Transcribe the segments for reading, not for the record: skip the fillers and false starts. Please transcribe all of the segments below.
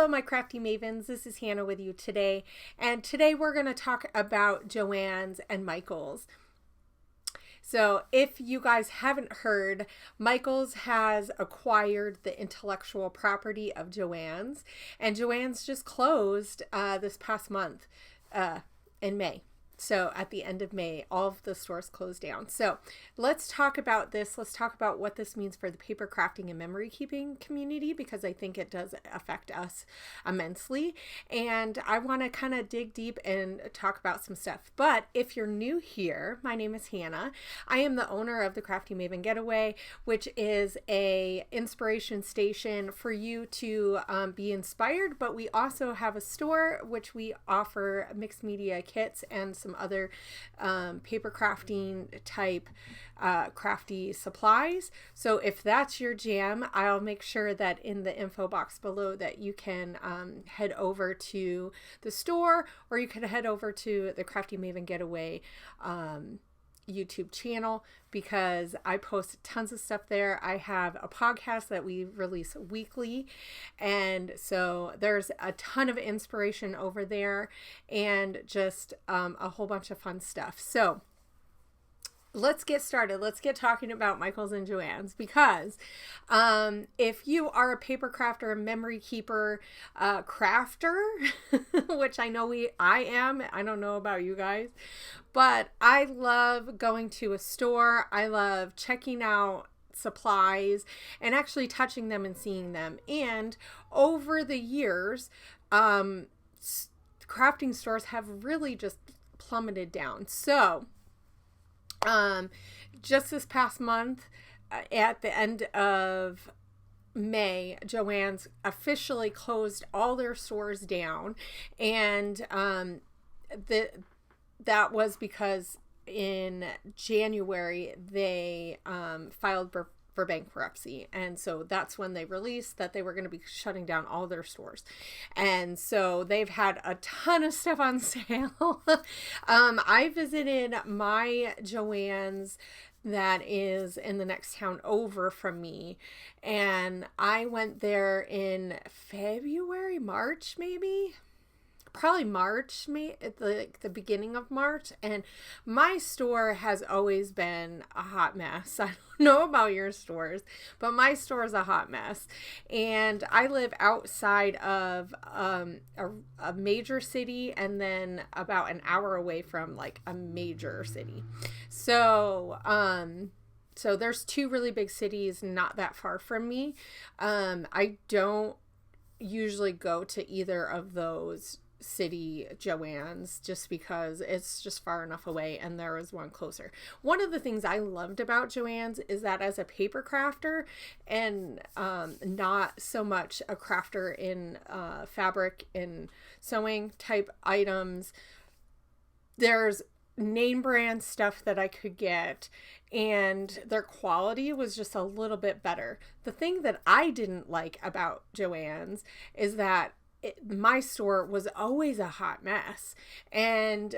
Hello, my crafty mavens. This is Hannah with you today. And today we're going to talk about Joanns and Michaels. So if you guys haven't heard, Michaels has acquired the intellectual property of Joanns, and Joanns just closed this past month in May. So at the end of May, all of the stores closed down. So let's talk about this. Let's talk about what this means for the paper crafting and memory keeping community, because I think it does affect us immensely. And I want to kind of dig deep and talk about some stuff. But if you're new here, my name is Hannah. I am the owner of the Crafty Maven Getaway, which is a inspiration station for you to be inspired. But we also have a store which we offer mixed media kits and some other paper crafting type crafty supplies. So if that's your jam, I'll make sure that in the info box below that you can head over to the store, or you can head over to the Crafty Maven Getaway YouTube channel, because I post tons of stuff there. I have a podcast that we release weekly, and so there's a ton of inspiration over there and just a whole bunch of fun stuff. So let's get started. Let's get talking about Michaels and Joanns, because if you are a paper crafter, memory keeper, crafter, which I know I am, I don't know about you guys, but I love going to a store. I love checking out supplies and actually touching them and seeing them. And over the years, crafting stores have really just plummeted down. So just this past month, at the end of May, Joann's officially closed all their stores down, and that was because in January they filed for bankruptcy, and so that's when they released that they were going to be shutting down all their stores. And so they've had a ton of stuff on sale. I visited my Joann's that is in the next town over from me, and I went there in February, March, probably March, at the beginning of March. And my store has always been a hot mess. I don't know about your stores, but my store is a hot mess. And I live outside of a major city, and then about an hour away from like a major city. So so there's two really big cities not that far from me. I don't usually go to either of those city Joann's just because it's just far enough away, and there is one closer. One of the things I loved about Joann's is that as a paper crafter, and not so much a crafter in fabric and sewing type items, there's name brand stuff that I could get, and their quality was just a little bit better. The thing that I didn't like about Joann's is that my store was always a hot mess. And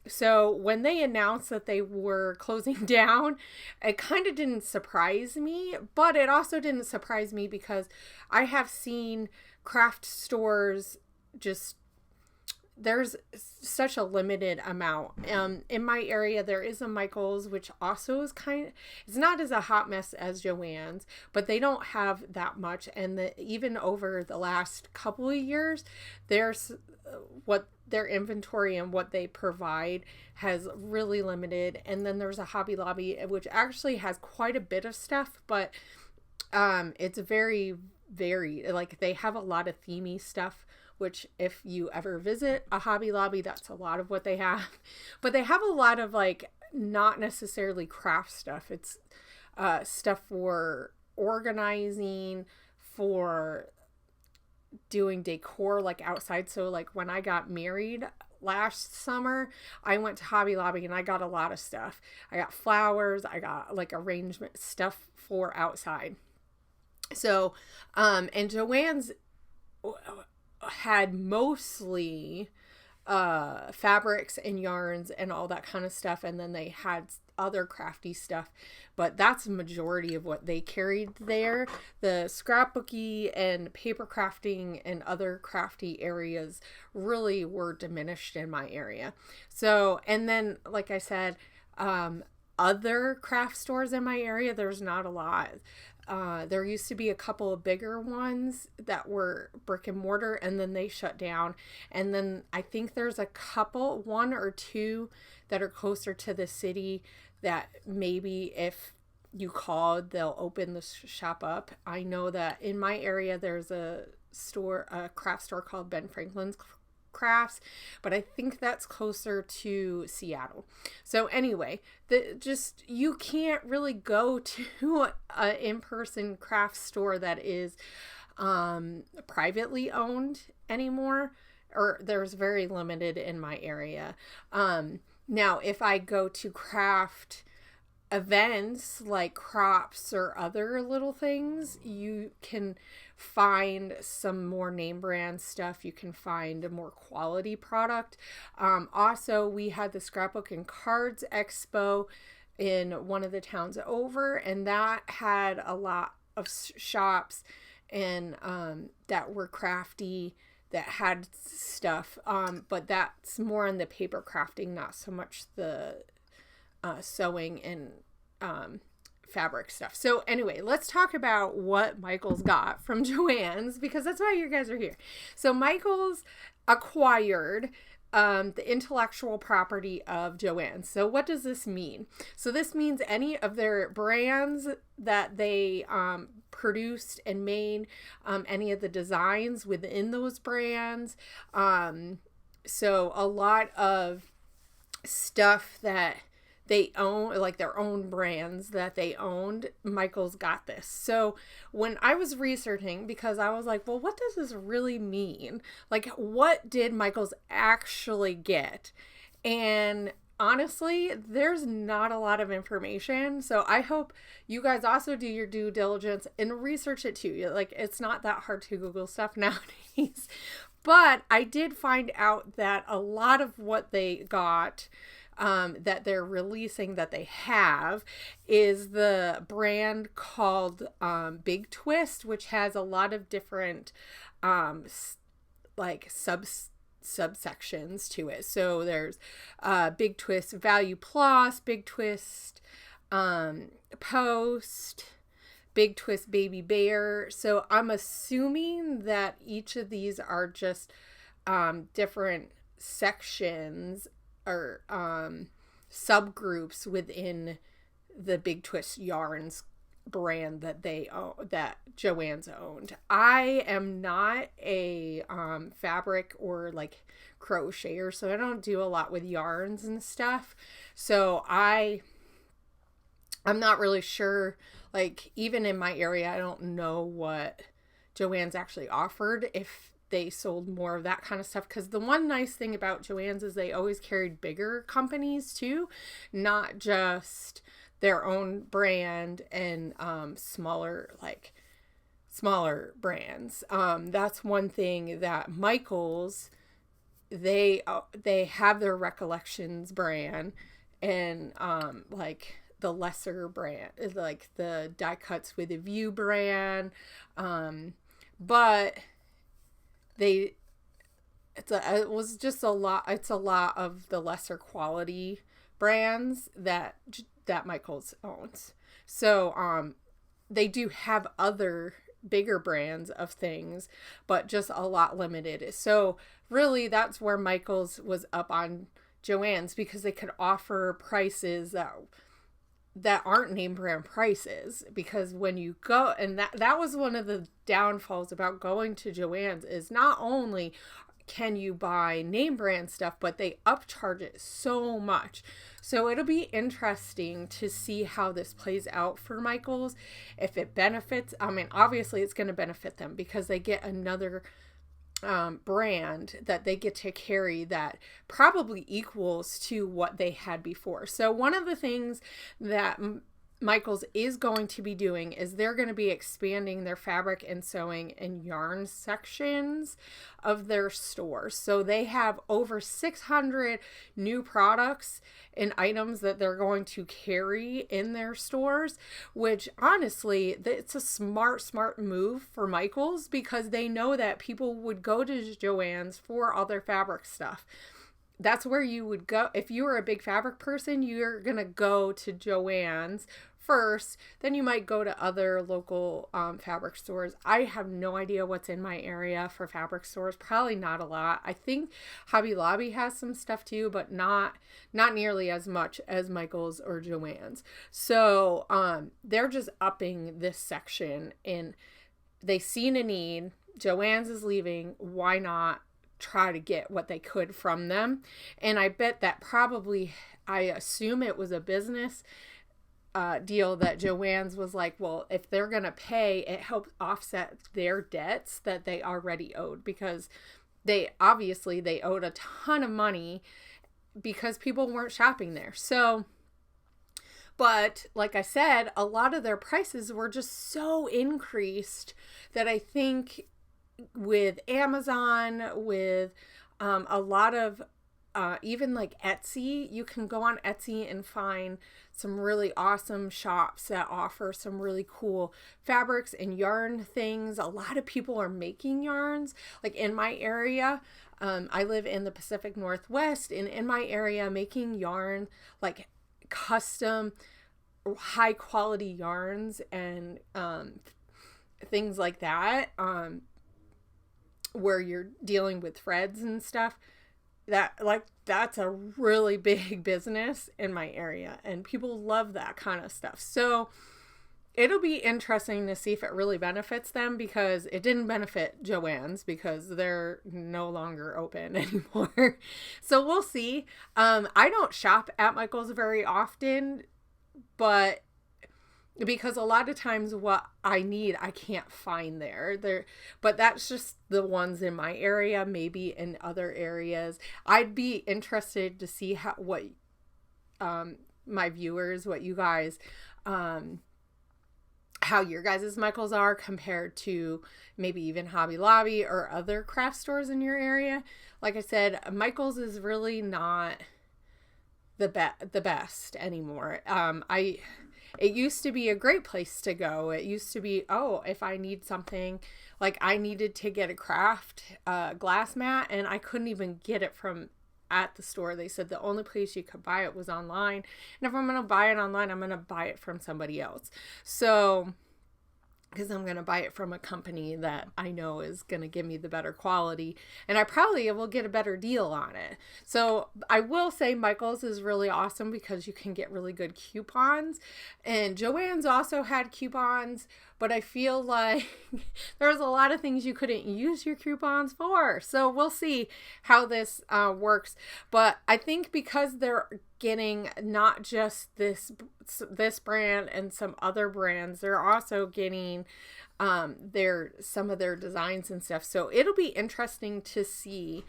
so when they announced that they were closing down, it kind of didn't surprise me, but it also didn't surprise me because I have seen craft stores just, there's such a limited amount. In my area, there is a Michaels, which also is it's not as a hot mess as Joann's, but they don't have that much. And even over the last couple of years, there's what their inventory and what they provide has really limited. And then there's a Hobby Lobby, which actually has quite a bit of stuff, but it's very varied. Like, they have a lot of themey stuff, which if you ever visit a Hobby Lobby, that's a lot of what they have. But they have a lot of like not necessarily craft stuff. It's stuff for organizing, for doing decor like outside. So like when I got married last summer, I went to Hobby Lobby and I got a lot of stuff. I got flowers, I got like arrangement stuff for outside. So and Joann's had mostly fabrics and yarns and all that kind of stuff, and then they had other crafty stuff, but that's the majority of what they carried there. The scrapbooky and paper crafting and other crafty areas really were diminished in my area. So, and then like I said, other craft stores in my area, there's not a lot. There used to be a couple of bigger ones that were brick and mortar, and then they shut down. And then I think there's a couple, one or two that are closer to the city that maybe if you called, they'll open the shop up. I know that in my area, there's a craft store called Ben Franklin's Crafts, but I think that's closer to Seattle. So anyway, you can't really go to an in-person craft store that is privately owned anymore, or there's very limited in my area. Now, if I go to craft events like crops or other little things, you can find some more name brand stuff. You can find a more quality product. Also, we had the Scrapbook and Cards Expo in one of the towns over, and that had a lot of shops and that were crafty, that had stuff, but that's more on the paper crafting, not so much the sewing and fabric stuff. So anyway, let's talk about what Michael's got from Joann's, because that's why you guys are here. So Michael's acquired the intellectual property of Joann. So what does this mean? So this means any of their brands that they produced and made, any of the designs within those brands. So a lot of stuff that they own, like their own brands that they owned, Michael's got this. So when I was researching, because I was like, well, what does this really mean? Like, what did Michael's actually get? And honestly, there's not a lot of information. So I hope you guys also do your due diligence and research it too. Like, it's not that hard to Google stuff nowadays. But I did find out that a lot of what they got, that they're releasing, that they have, is the brand called Big Twist, which has a lot of different like subsections to it. So there's Big Twist Value Plus, Big Twist Post, Big Twist Baby Bear. So I'm assuming that each of these are just different sections or subgroups within the Big Twist Yarns brand that they own, that Joann's owned. I am not a fabric or like crocheter, so I don't do a lot with yarns and stuff. So I'm not really sure, like even in my area, I don't know what Joann's actually offered, if they sold more of that kind of stuff. Because the one nice thing about Joann's is they always carried bigger companies too, not just their own brand and smaller brands. That's one thing that Michael's, they have their Recollections brand and like the lesser brand, like the Die Cuts with a View brand, but it's a lot of the lesser quality brands that Michael's owns. So they do have other bigger brands of things, but just a lot limited. So really that's where Michael's was up on Joann's, because they could offer prices that aren't name brand prices. Because when you go, and that was one of the downfalls about going to Joann's, is not only can you buy name brand stuff, but they upcharge it so much. So it'll be interesting to see how this plays out for Michael's, if it benefits. I mean, obviously it's going to benefit them because they get another brand that they get to carry that probably equals to what they had before. So one of the things that Michaels is going to be doing is they're going to be expanding their fabric and sewing and yarn sections of their store. So they have over 600 new products and items that they're going to carry in their stores, which honestly, it's a smart move for Michaels, because they know that people would go to Joann's for all their fabric stuff. That's where you would go. If you were a big fabric person, you're going to go to Joann's first, then you might go to other local fabric stores. I have no idea what's in my area for fabric stores. Probably not a lot. I think Hobby Lobby has some stuff too, but not nearly as much as Michaels or Joann's. So they're just upping this section, and they seen a need. Joann's is leaving. Why not try to get what they could from them? And I bet that probably, I assume it was a business deal that Joann's was like, well, if they're going to pay, it helps offset their debts that they already owed, because they owed a ton of money because people weren't shopping there. So, but like I said, a lot of their prices were just so increased that I think with Amazon, with a lot of even like Etsy, you can go on Etsy and find some really awesome shops that offer some really cool fabrics and yarn things. A lot of people are making yarns. Like in my area, I live in the Pacific Northwest, and in my area, making yarn, like custom high quality yarns and things like that, where you're dealing with threads and stuff, that's a really big business in my area, and people love that kind of stuff. So it'll be interesting to see if it really benefits them, because it didn't benefit Joann's because they're no longer open anymore. So we'll see. I don't shop at Michael's very often, but because a lot of times what I need, I can't find there. But that's just the ones in my area. Maybe in other areas, I'd be interested to see what my viewers, what you guys, how your guys' Michaels are compared to maybe even Hobby Lobby or other craft stores in your area. Like I said, Michaels is really not the best anymore. It used to be a great place to go. It used to be, if I need something, like I needed to get a craft glass mat, and I couldn't even get it from at the store. They said the only place you could buy it was online. And if I'm going to buy it online, I'm going to buy it from somebody else. So, because I'm going to buy it from a company that I know is going to give me the better quality, and I probably will get a better deal on it. So I will say Michael's is really awesome because you can get really good coupons, and Joann's also had coupons, but I feel like there's a lot of things you couldn't use your coupons for. So we'll see how this works. But I think because they're getting not just this brand and some other brands, they're also getting some of their designs and stuff. So it'll be interesting to see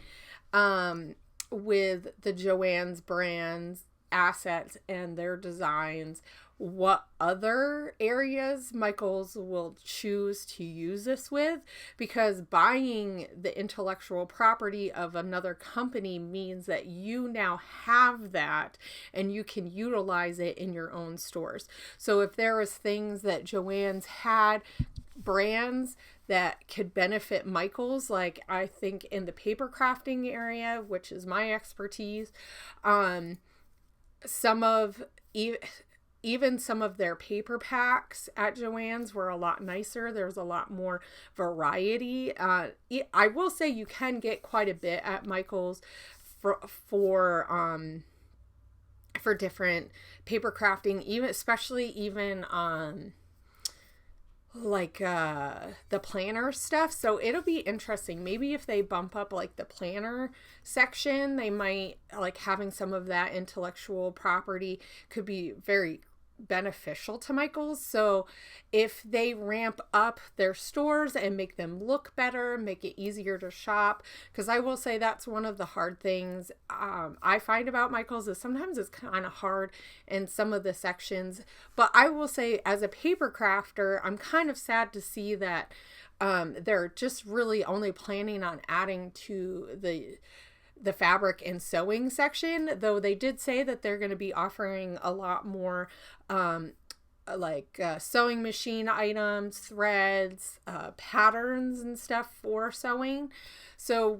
with the Joann's brands assets and their designs, what other areas Michaels will choose to use this with, because buying the intellectual property of another company means that you now have that and you can utilize it in your own stores. So if there was things that Joann's had, brands that could benefit Michaels, like I think in the paper crafting area, which is my expertise, even some of their paper packs at Joann's were a lot nicer. There's a lot more variety. I will say you can get quite a bit at Michael's for different paper crafting, especially like the planner stuff. So it'll be interesting. Maybe if they bump up like the planner section, they might, like, having some of that intellectual property could be very beneficial to Michaels. So if they ramp up their stores and make them look better, make it easier to shop, because I will say that's one of the hard things I find about Michaels is sometimes it's kind of hard in some of the sections. But I will say as a paper crafter, I'm kind of sad to see that they're just really only planning on adding to the fabric and sewing section, though they did say that they're going to be offering a lot more sewing machine items, threads, patterns and stuff for sewing. So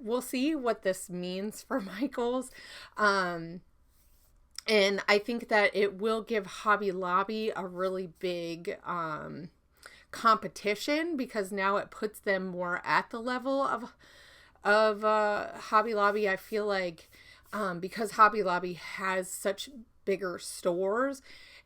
we'll see what this means for Michaels. And I think that it will give Hobby Lobby a really big competition, because now it puts them more at the level of Hobby Lobby. I feel like because Hobby Lobby has such bigger stores,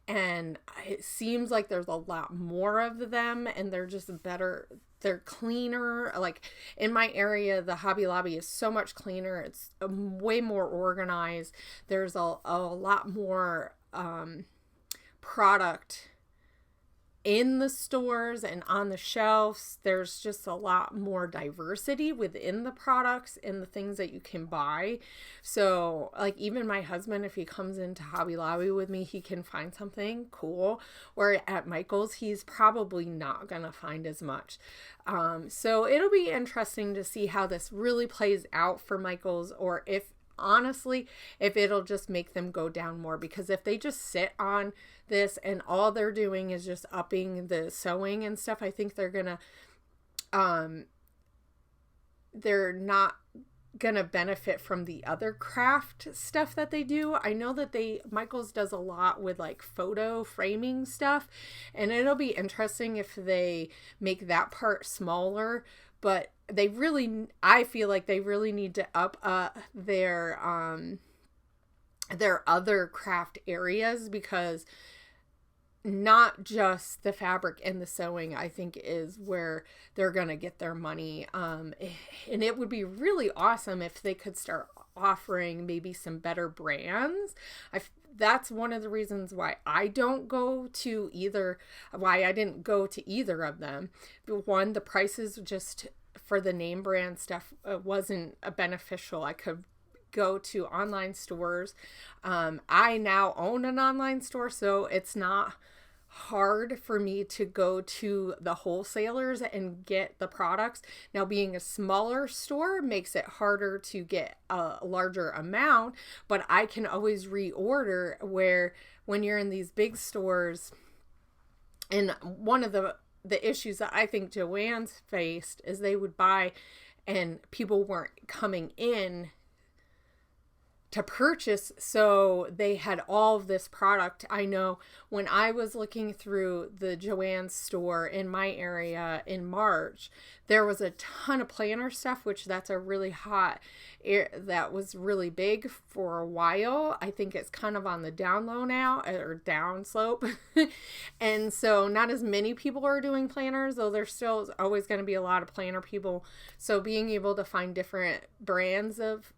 and it seems like there's a lot more of them, and they're just better, they're cleaner. Like in my area, the Hobby Lobby is so much cleaner. It's way more organized. There's a lot more product in the stores and on the shelves. There's just a lot more diversity within the products and the things that you can buy. So like even my husband, if he comes into Hobby Lobby with me, he can find something cool, where at Michaels he's probably not gonna find as much. So it'll be interesting to see how this really plays out for Michaels, or if honestly, if it'll just make them go down more. Because if they just sit on this and all they're doing is just upping the sewing and stuff, I think they're not gonna benefit from the other craft stuff that they do. I know that Michaels does a lot with like photo framing stuff, and it'll be interesting if they make that part smaller. But I feel like they really need to up their other craft areas, because not just the fabric and the sewing, I think, is where they're going to get their money. And it would be really awesome if they could start offering maybe some better brands. That's one of the reasons why I didn't go to either of them. One, the prices just for the name brand stuff wasn't beneficial. I could go to online stores. I now own an online store, so it's not hard for me to go to the wholesalers and get the products. Now, being a smaller store makes it harder to get a larger amount, but I can always reorder, where when you're in these big stores, and one of the issues that I think Joann's faced is they would buy and people weren't coming in to purchase, so they had all of this product. I know when I was looking through the Joann's store in my area in March, there was a ton of planner stuff, which that's a really hot, that was really big for a while. I think it's kind of on the down low now, or down slope. And so not as many people are doing planners, though there's still always going to be a lot of planner people. So being able to find different brands of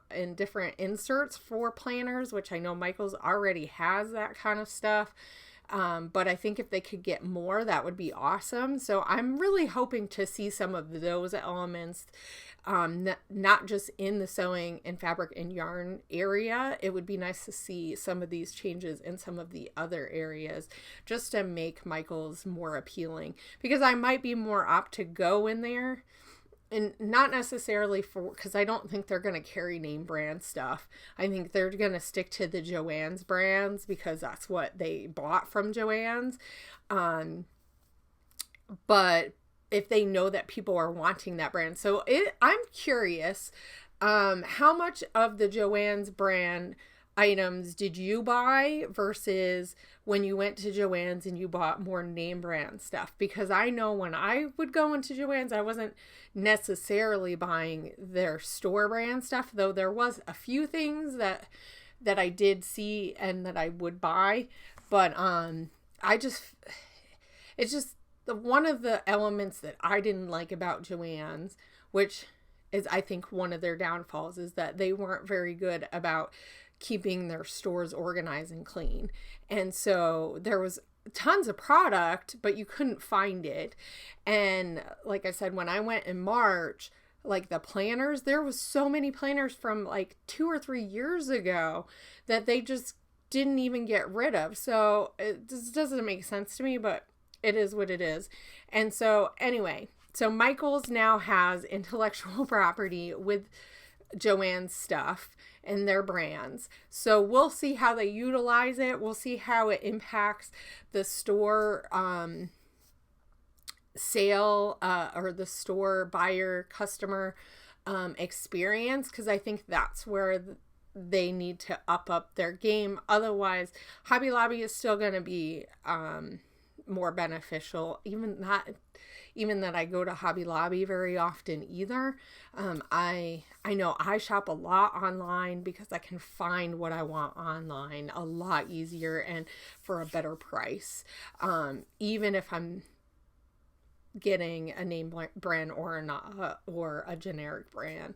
and different inserts for planners, which I know Michaels already has that kind of stuff. But I think if they could get more, that would be awesome. So I'm really hoping to see some of those elements, not just in the sewing and fabric and yarn area. It would be nice to see some of these changes in some of the other areas, just to make Michaels more appealing, because I might be more apt to go in there. And not necessarily because I don't think they're going to carry name brand stuff. I think they're going to stick to the Joann's brands, because that's what they bought from Joann's. But if they know that people are wanting that brand. So I'm curious, how much of the Joann's brand items did you buy versus when you went to Joann's and you bought more name brand stuff? Because I know when I would go into Joann's, I wasn't necessarily buying their store brand stuff, though there was a few things that I did see and that I would buy. But it's just one of the elements that I didn't like about Joann's, which is I think one of their downfalls, is that they weren't very good about keeping their stores organized and clean. And so there was tons of product, but you couldn't find it. And like I said, when I went in March, like the planners, there was so many planners from like 2 or 3 years ago that they just didn't even get rid of. So it just doesn't make sense to me, but it is what it is. And so anyway, so Michaels now has intellectual property with Joann's stuff and their brands. So we'll see how they utilize it. We'll see how it impacts the store sale or the store buyer customer experience, because I think that's where they need to up their game. Otherwise, Hobby Lobby is still going to be more beneficial. Even that I go to Hobby Lobby very often either. I know I shop a lot online because I can find what I want online a lot easier and for a better price. Even if I'm getting a name brand or a generic brand.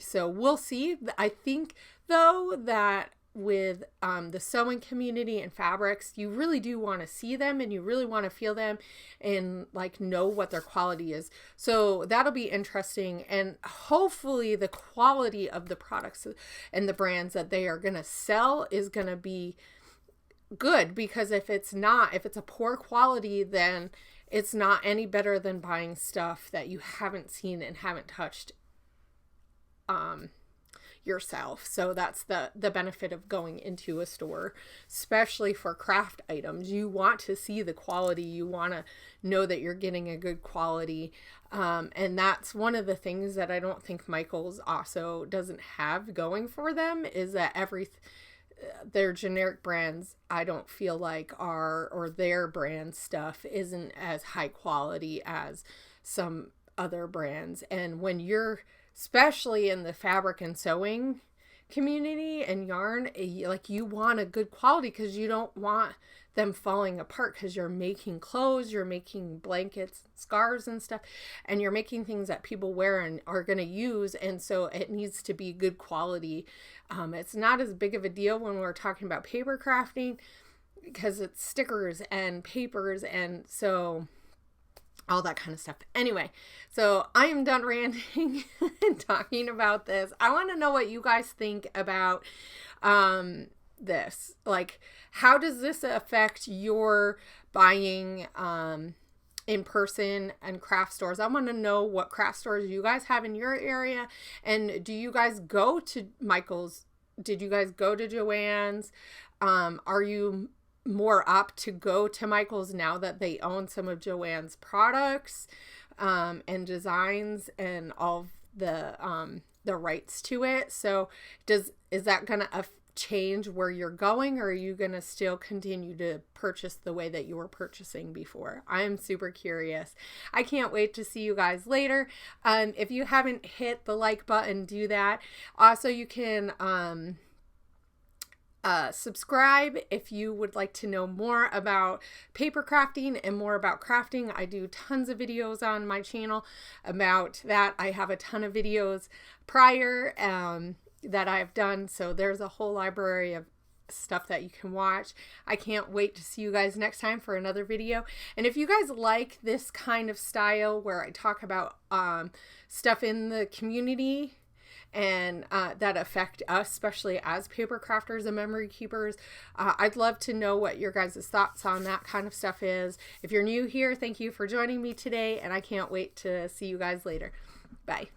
So we'll see. I think though that with the sewing community and fabrics, you really do want to see them and you really want to feel them and like know what their quality is. So that'll be interesting, and hopefully the quality of the products and the brands that they are going to sell is going to be good, because if it's a poor quality, then it's not any better than buying stuff that you haven't seen and haven't touched yourself. So that's the benefit of going into a store, especially for craft items. You want to see the quality. You want to know that you're getting a good quality. And that's one of the things that I don't think Michaels also doesn't have going for them, is that their generic brands, I don't feel like or their brand stuff isn't as high quality as some other brands. And when you're, especially in the fabric and sewing community and yarn, like you want a good quality because you don't want them falling apart, because you're making clothes, you're making blankets, scarves and stuff, and you're making things that people wear and are going to use. And so it needs to be good quality. It's not as big of a deal when we're talking about paper crafting because it's stickers and papers, and so all that kind of stuff. Anyway, so I am done ranting and talking about this. I want to know what you guys think about this. Like, how does this affect your buying in person and craft stores? I want to know what craft stores you guys have in your area, and do you guys go to Michaels? Did you guys go to Joann's? Are you more apt to go to Michaels now that they own some of Joann's products and designs and all the rights to it? So is that gonna change where you're going, or are you gonna still continue to purchase the way that you were purchasing before? I am super curious. I can't wait to see you guys later. If you haven't hit the like button, do that. Also, you can subscribe if you would like to know more about paper crafting and more about crafting. I do tons of videos on my channel about that. I have a ton of videos prior that I've done, so there's a whole library of stuff that you can watch. I can't wait to see you guys next time for another video. And if you guys like this kind of style where I talk about stuff in the community and that affect us, especially as paper crafters and memory keepers, I'd love to know what your guys' thoughts on that kind of stuff is. If you're new here, thank you for joining me today, and I can't wait to see you guys later. Bye.